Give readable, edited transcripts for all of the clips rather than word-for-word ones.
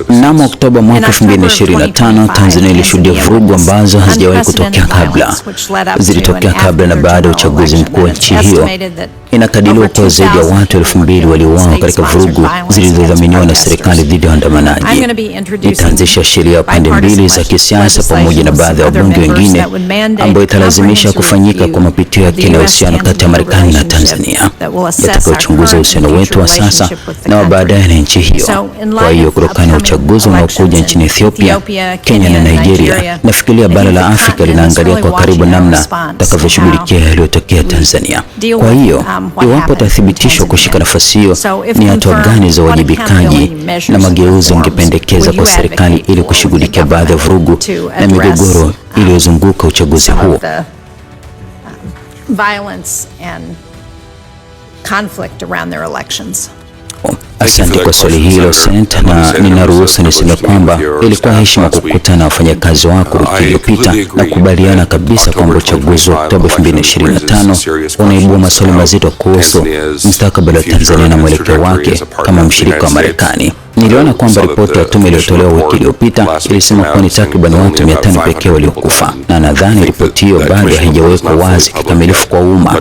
Mnamo Oktoba mwaka 2025, Tanzania ilishuhudia vurugu ambazo hazijawahi kutokea kabla. Zilitokea kabla na baada ya uchaguzi mkuu wa nchi hiyo. Inakadiriwa kuwa zaidi ya watu 2,000 waliuawa katika vurugu zilizodhaminiwa na serikali dhidi ya waandamanaji. Itaanzisha sheria ya pande mbili za kisiasa pamoja na baadhi ya wabunge wengine ambayo italazimisha kufanyika kwa mapitio ya kina uhusiano kati ya Marekani na Tanzania yatakayochunguza uhusiano wetu wa sasa na wa baadaye na nchi hiyo. Kwa hiyo kutokana na uchaguzi unaokuja nchini Ethiopia, Kenya na Nigeria, nafikiria bara la Afrika linaangalia kwa karibu namna takavyoshughulikia yaliyotokea Tanzania. Kwa hiyo iwapo tathibitishwa kushika nafasi hiyo, ni hatua gani za uwajibikaji na mageuzi ungependekeza kwa serikali ili kushughulikia baadhi ya vurugu na migogoro iliyozunguka uchaguzi huo? Asante kwa swali hilo Senator, na ninaruhusu niseme kwamba ilikuwa heshima kukutana na wafanyakazi wako wiki iliyopita na kukubaliana kabisa kwamba uchaguzi wa Oktoba 2025 unaibua maswali mazito kuhusu mustakabali wa Tanzania na mwelekeo wake kama mshirika wa Marekani. Niliona kwamba ripoti ya tume iliyotolewa wiki iliyopita ilisema kuwa ni takriban watu 500 pekee waliokufa, na nadhani ripoti hiyo bado haijawekwa wazi kikamilifu kwa umma.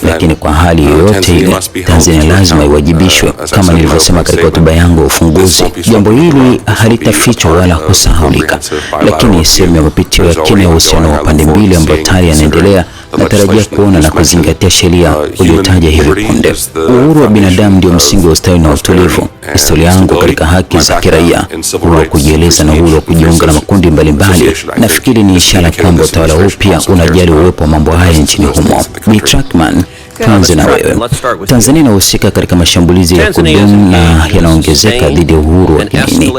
Lakini kwa hali yoyote ile, Tanzania lazima iwajibishwe kama nilivyosema katika hotuba yangu ya ufunguzi. Jambo hili halitafichwa wala kusahaulika, lakini sehemu ya mapitio ya kina ya uhusiano wa pande mbili ambayo tayari yanaendelea. Natarajia kuona na kuzingatia sheria uliyotaja hivi punde. Uhuru wa binadamu ndio msingi wa ustawi na utulivu. Historia yangu katika haki za kiraia, uhuru wa kujieleza na uhuru wa kujiunga na makundi mbalimbali, nafikiri ni ishara kwamba utawala huu pia unajali uwepo wa mambo haya nchini humo. Bi Truckman, tuanze na wewe. Tanzania inahusika katika mashambulizi ya kudumu na yanaongezeka dhidi ya uhuru wa kidini.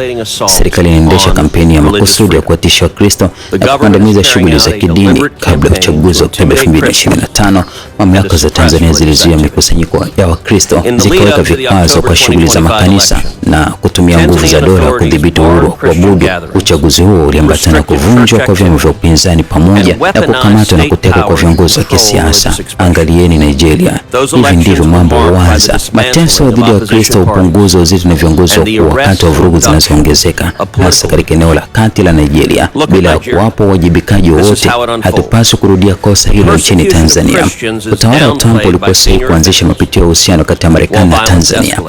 Serikali inaendesha kampeni ya makusudi ya kuwatisha Wakristo na kukandamiza shughuli za kidini. Kabla ya uchaguzi wa Oktoba 2025, mamlaka za Tanzania zilizuia mikusanyiko ya Wakristo, zikaweka vikwazo kwa shughuli za makanisa na kutumia nguvu za dola kudhibiti uhuru wa kuabudu. Uchaguzi huo uliambatana kuvunjwa kwa vyama vya upinzani pamoja na kukamatwa na kutekwa kwa viongozi wa kisiasa. Angalieni Nigeria. Hivi ndivyo mambo huanza. Mateso dhidi ya Wakristo hupunguza uzito na viongozi wakati wa vurugu zinazoongezeka, hasa katika eneo la kati la Nigeria. Bila ya kuwapo wajibikaji wowote, hatupaswi kurudia kosa hilo nchini Tanzania. Utawala wa Trump ulikuwa sahihi kuanzisha mapitio ya uhusiano kati ya Marekani na Tanzania.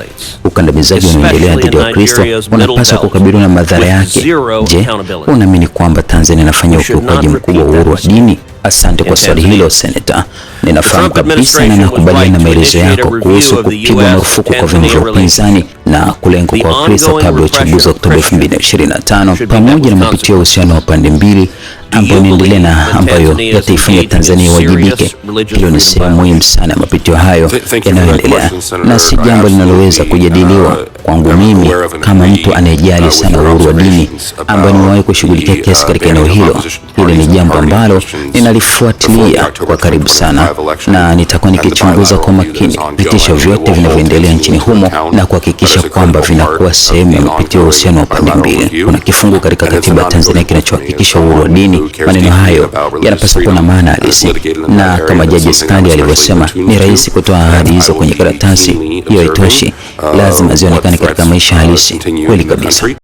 Ukandamizaji unaoendelea dhidi ya Wakristo unapaswa kukabiliwa na madhara yake. Je, unaamini kwamba Tanzania inafanya ukiukaji mkubwa wa uhuru wa dini? Asante kwa swali hilo Senator. Ninafahamu kabisa na nakubaliana na maelezo yako kuhusu kupigwa marufuku kwa vyama vya upinzani na kulengwa kwa Wakristo kabla ya uchaguzi wa Oktoba 2025, pamoja na mapitio ya uhusiano wa pande mbili ambayo inaendelea na ambayo yataifanya Tanzania iwajibike. Hilo ni sehemu muhimu sana ya mapitio hayo yanayoendelea, na si jambo linaloweza kujadiliwa. Kwangu mimi, kama mtu anayejali sana uhuru wa dini ambaye nimewahi kushughulikia kesi katika eneo hilo, hili ni jambo ambalo ninalifuatilia kwa karibu sana, na nitakuwa nikichunguza kwa makini vitisho vyote vinavyoendelea nchini humo na kuhakikisha kwamba vinakuwa sehemu ya mapitio ya uhusiano wa pande mbili. Kuna kifungu katika katiba ya Tanzania kinachohakikisha uhuru wa dini. Maneno hayo yanapaswa kuwa na maana halisi, na kama Jaji Skali alivyosema, ni rahisi kutoa ahadi hizo kwenye karatasi, hiyo haitoshi. Lazima zionekane katika maisha halisi. Kweli kabisa.